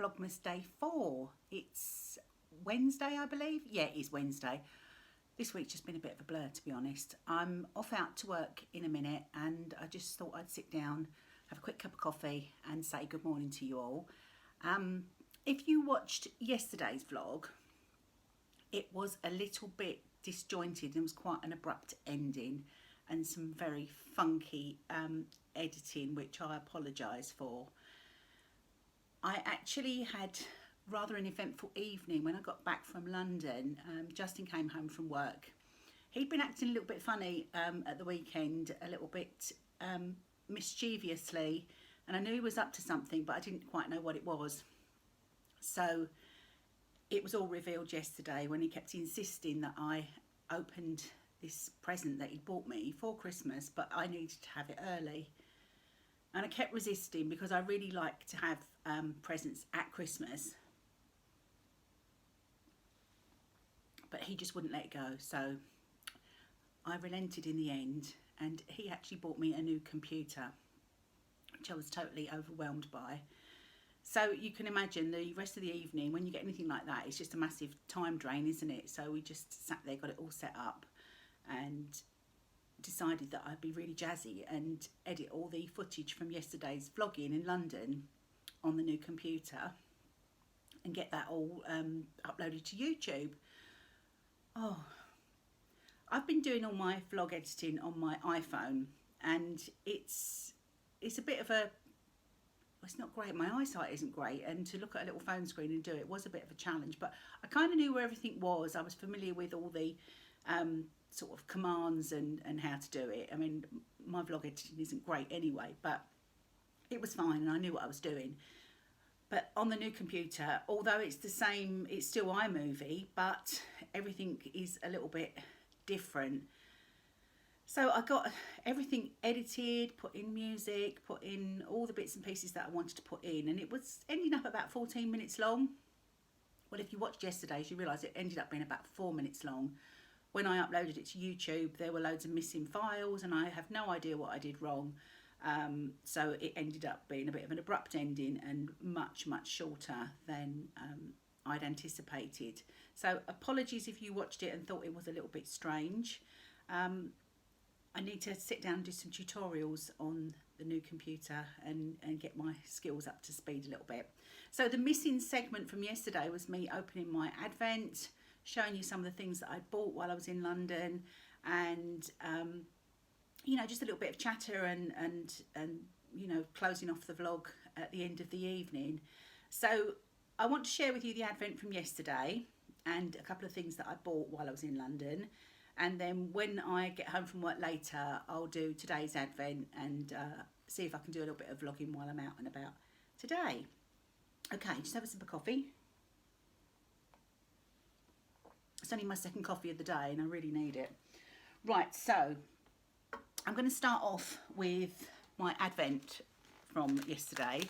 Vlogmas day 4. It's Wednesday, I believe. Yeah, it is Wednesday. This week's just been a bit of a blur, to be honest. I'm off out to work in a minute and I just thought I'd sit down, have a quick cup of coffee and say good morning to you all. If you watched yesterday's vlog, it was a little bit disjointed. It was quite an abrupt ending and some very funky editing, which I apologise for. I actually had rather an eventful evening when I got back from London. Justin came home from work. He'd been acting a little bit funny at the weekend, a little bit mischievously, and I knew he was up to something, but I didn't quite know what it was. So it was all revealed yesterday when he kept insisting that I opened this present that he'd bought me for Christmas, but I needed to have it early. And I kept resisting because I really like to have presents at Christmas. But he just wouldn't let it go. So I relented in the end, and he actually bought me a new computer, which I was totally overwhelmed by. So you can imagine the rest of the evening, when you get anything like that, it's just a massive time drain, isn't it? So we just sat there, got it all set up, and decided that I'd be really jazzy and edit all the footage from yesterday's vlogging in London on the new computer and get that all uploaded to YouTube. Oh, I've been doing all my vlog editing on my iPhone, and it's a bit of a, it's not great. My eyesight isn't great, and to look at a little phone screen and do it was a bit of a challenge, but I kind of knew where everything was. I was familiar with all the sort of commands and how to do it. I mean, my vlog editing isn't great anyway, but it was fine and I knew what I was doing. But on the new computer, although it's the same, it's still iMovie, but everything is a little bit different. So I got everything edited, put in music, put in all the bits and pieces that I wanted to put in, and it was ending up about 14 minutes long. Well, if you watched yesterday's, you realise it ended up being about 4 minutes long. When I uploaded it to YouTube, there were loads of missing files and I have no idea what I did wrong. So it ended up being a bit of an abrupt ending and much, much shorter than I'd anticipated. So apologies if you watched it and thought it was a little bit strange. I need to sit down and do some tutorials on the new computer and get my skills up to speed a little bit. So the missing segment from yesterday was me opening my Advent, showing you some of the things that I bought while I was in London, and you know, just a little bit of chatter and you know, closing off the vlog at the end of the evening. So I want to share with you the Advent from yesterday and a couple of things that I bought while I was in London. And then when I get home from work later, I'll do today's Advent and see if I can do a little bit of vlogging while I'm out and about today. Okay, just have a sip of coffee. It's only my second coffee of the day and I really need it. Right, so I'm going to start off with my Advent from yesterday,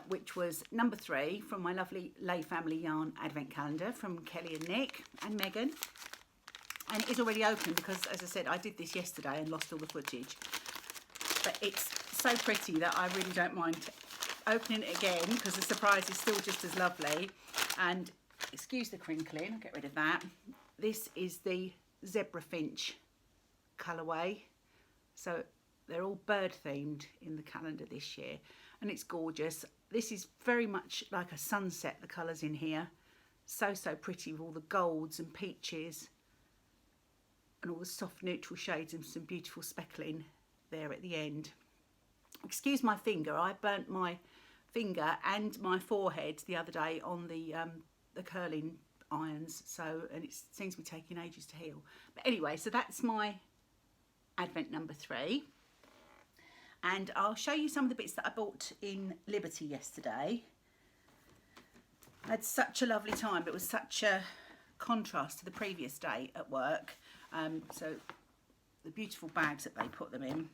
which was number 3 from my lovely Lay Family Yarn Advent Calendar from Kelly and Nick and Megan. And it is already open because, as I said, I did this yesterday and lost all the footage. But it's so pretty that I really don't mind opening it again because the surprise is still just as lovely. And excuse the crinkling, I'll get rid of that. This is the Zebra Finch colourway. So they're all bird themed in the calendar this year. And it's gorgeous. This is very much like a sunset, the colours in here. So, so pretty with all the golds and peaches and all the soft neutral shades and some beautiful speckling there at the end. Excuse my finger, I burnt my finger and my forehead the other day on the curling irons, so, and it seems to be taking ages to heal. But anyway, so that's my Advent number 3. And I'll show you some of the bits that I bought in Liberty yesterday. I had such a lovely time. It was such a contrast to the previous day at work. So the beautiful bags that they put them in.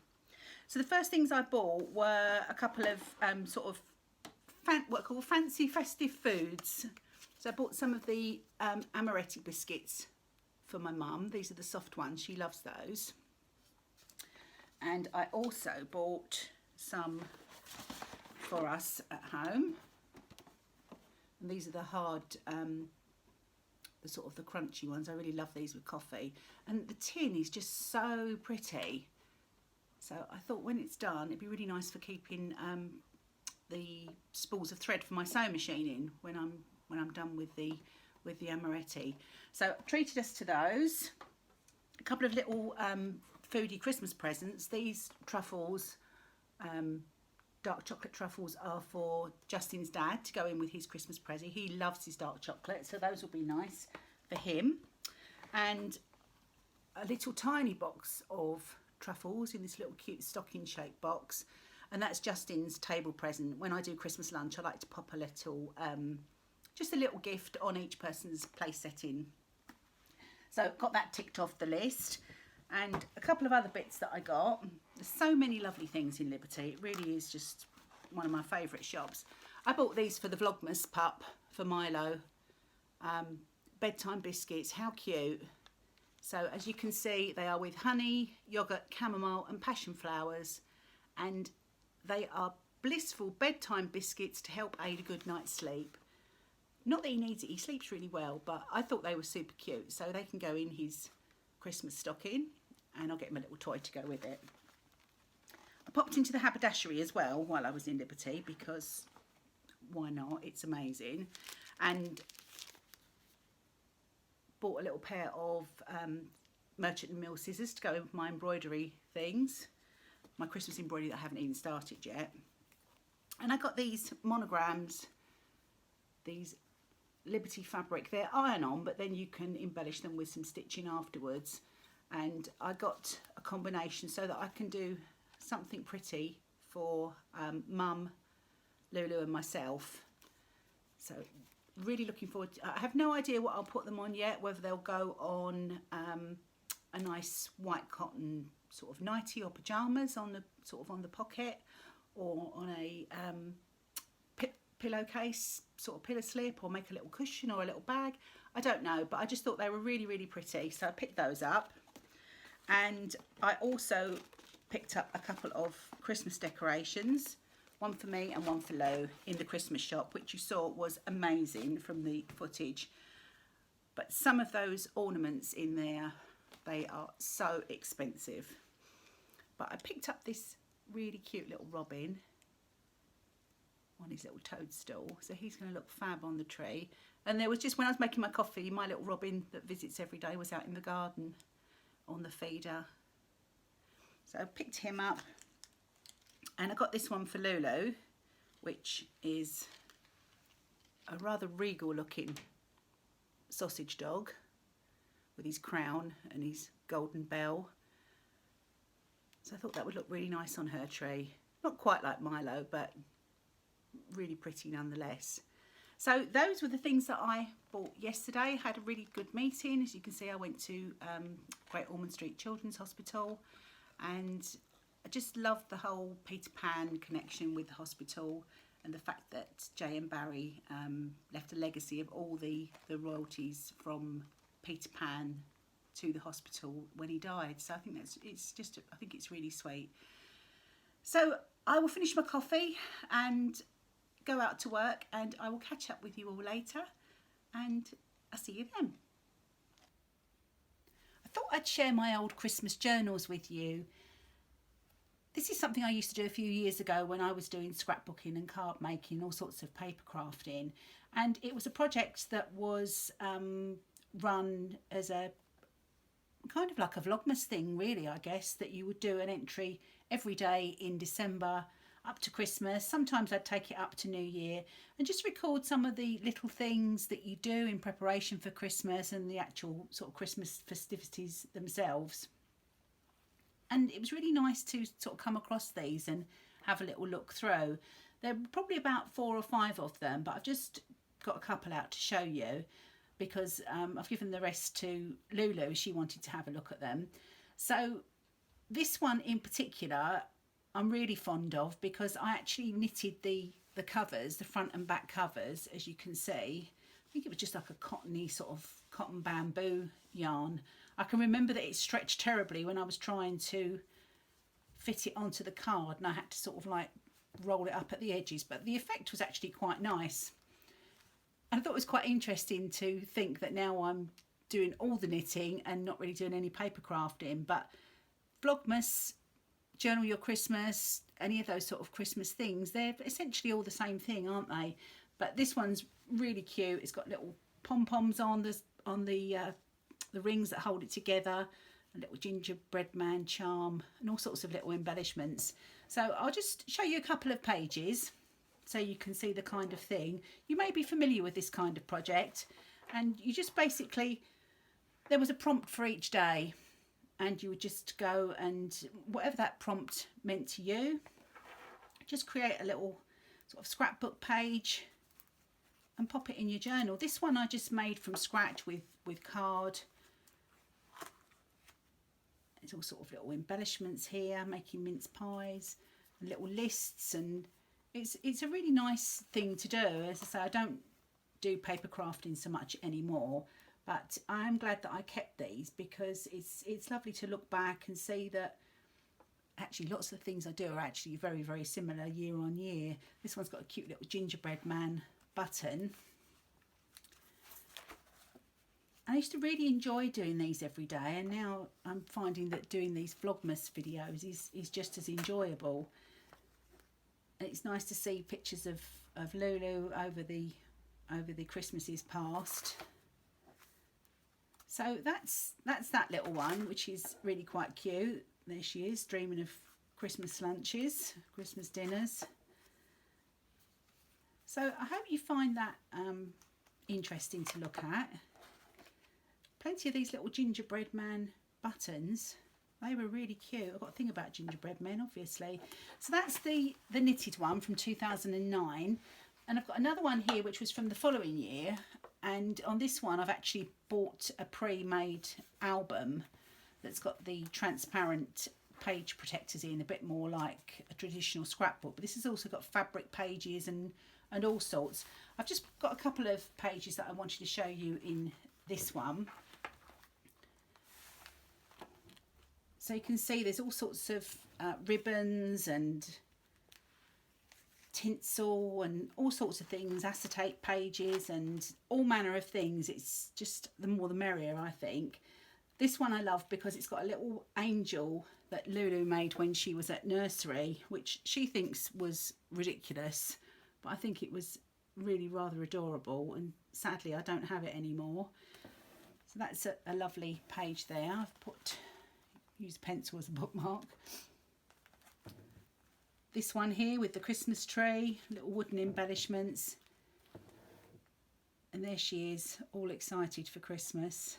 So the first things I bought were a couple of sort of what are called fancy festive foods. So I bought some of the amaretti biscuits for my mum. These are the soft ones. She loves those. And I also bought some for us at home. And these are the hard, the sort of the crunchy ones. I really love these with coffee. And the tin is just so pretty. So I thought when it's done, it'd be really nice for keeping the spools of thread for my sewing machine in when I'm done with the amaretti. So I treated us to those. A couple of little foodie Christmas presents. These truffles, dark chocolate truffles, are for Justin's dad to go in with his Christmas present. He loves his dark chocolate, so those will be nice for him. And a little tiny box of truffles in this little cute stocking shaped box, and that's Justin's table present. When I do Christmas lunch, I like to pop a little just a little gift on each person's place setting. So got that ticked off the list. And a couple of other bits that I got. There's so many lovely things in Liberty. It really is just one of my favourite shops. I bought these for the Vlogmas pup, for Milo. Bedtime biscuits, how cute. So as you can see, they are with honey, yoghurt, chamomile and passion flowers. And they are blissful bedtime biscuits to help aid a good night's sleep. Not that he needs it, he sleeps really well, but I thought they were super cute. So they can go in his Christmas stocking, and I'll get him a little toy to go with it. I popped into the haberdashery as well while I was in Liberty, because why not? It's amazing. And bought a little pair of Merchant & Mill scissors to go in with my embroidery things. My Christmas embroidery that I haven't even started yet. And I got these monograms, these Liberty fabric. They're iron on, but then you can embellish them with some stitching afterwards. And I got a combination so that I can do something pretty for Mum, Lulu and myself. So really looking forward to, I have no idea what I'll put them on yet, whether they'll go on a nice white cotton sort of nightie or pyjamas on the sort of on the pocket, or on a pillowcase, sort of pillow slip, or make a little cushion or a little bag. I don't know, but I just thought they were really, really pretty, so I picked those up. And I also picked up a couple of Christmas decorations, one for me and one for Lo, in the Christmas shop, which you saw was amazing from the footage. But some of those ornaments in there, they are so expensive. But I picked up this really cute little robin on his little toadstool, so he's going to look fab on the tree. And there was just, when I was making my coffee, my little robin that visits every day was out in the garden on the feeder. So I picked him up. And I got this one for Lulu, which is a rather regal looking sausage dog with his crown and his golden bell. So I thought that would look really nice on her tree. Not quite like Milo, but really pretty nonetheless. So those were the things that I bought yesterday. Had a really good meeting. As you can see, I went to Great Ormond Street Children's Hospital, and I just loved the whole Peter Pan connection with the hospital, and the fact that J.M. Barrie left a legacy of all the royalties from Peter Pan to the hospital when he died. So I think I think it's really sweet. So I will finish my coffee and go out to work, and I will catch up with you all later, and I'll see you then. I thought I'd share my old Christmas journals with you. This is something I used to do a few years ago when I was doing scrapbooking and card making, all sorts of paper crafting. And it was a project that was run as a kind of like a Vlogmas thing, really, I guess, that you would do an entry every day in December up to Christmas. Sometimes I'd take it up to New Year and just record some of the little things that you do in preparation for Christmas and the actual sort of Christmas festivities themselves. And it was really nice to sort of come across these and have a little look through. There were probably about 4 or 5 of them, but I've just got a couple out to show you because I've given the rest to Lulu. She wanted to have a look at them. So this one in particular I'm really fond of because I actually knitted the covers, the front and back covers, as you can see. I think it was just like a cottony sort of cotton bamboo yarn. I can remember that it stretched terribly when I was trying to fit it onto the card, and I had to sort of like roll it up at the edges, but the effect was actually quite nice. I thought it was quite interesting to think that now I'm doing all the knitting and not really doing any paper crafting. But Vlogmas, Journal Your Christmas, any of those sort of Christmas things, they're essentially all the same thing, aren't they? But this one's really cute. It's got little pom-poms on the rings that hold it together, a little gingerbread man charm, and all sorts of little embellishments. So I'll just show you a couple of pages so you can see the kind of thing. You may be familiar with this kind of project, and you just basically, there was a prompt for each day, and you would just go and whatever that prompt meant to you, just create a little sort of scrapbook page and pop it in your journal. This one I just made from scratch with card. There's all sort of little embellishments here, making mince pies and little lists, and it's a really nice thing to do. As I say, I don't do paper crafting so much anymore, but I am glad that I kept these because it's lovely to look back and see that actually lots of the things I do are actually very, very similar year on year. This one's got a cute little gingerbread man button. I used to really enjoy doing these every day, and now I'm finding that doing these Vlogmas videos is just as enjoyable. And it's nice to see pictures of Lulu over the Christmases past. So that's that little one, which is really quite cute. There she is, dreaming of Christmas lunches, Christmas dinners. So I hope you find that interesting to look at. Plenty of these little gingerbread man buttons. They were really cute. I've got a thing about gingerbread men, obviously. So that's the knitted one from 2009. And I've got another one here, which was from the following year. And on this one, I've actually bought a pre-made album that's got the transparent page protectors in, a bit more like a traditional scrapbook. But this has also got fabric pages and all sorts. I've just got a couple of pages that I wanted to show you in this one. So you can see there's all sorts of ribbons and tinsel and all sorts of things, acetate pages and all manner of things. It's just the more the merrier, I think. This one I love because it's got a little angel that Lulu made when she was at nursery, which she thinks was ridiculous, but I think it was really rather adorable, and sadly I don't have it anymore. So that's a lovely page there. I've used pencil as a bookmark. This one here with the Christmas tree, little wooden embellishments. And there she is, all excited for Christmas.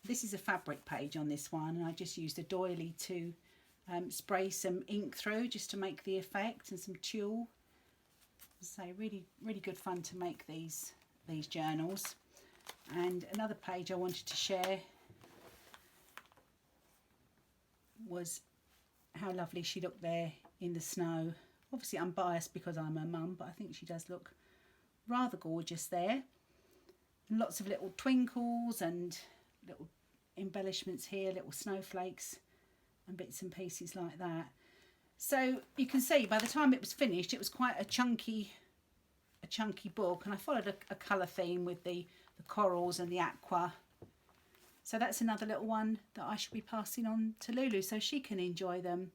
This is a fabric page on this one, and I just used a doily to spray some ink through just to make the effect, and some tulle. So really, really good fun to make these journals. And another page I wanted to share was how lovely she looked there in the snow. Obviously I'm biased because I'm her mum, but I think she does look rather gorgeous there. And lots of little twinkles and little embellishments here, little snowflakes and bits and pieces like that. So you can see by the time it was finished, it was quite a chunky book, and I followed a colour theme with the corals and the aqua. So that's another little one that I should be passing on to Lulu so she can enjoy them.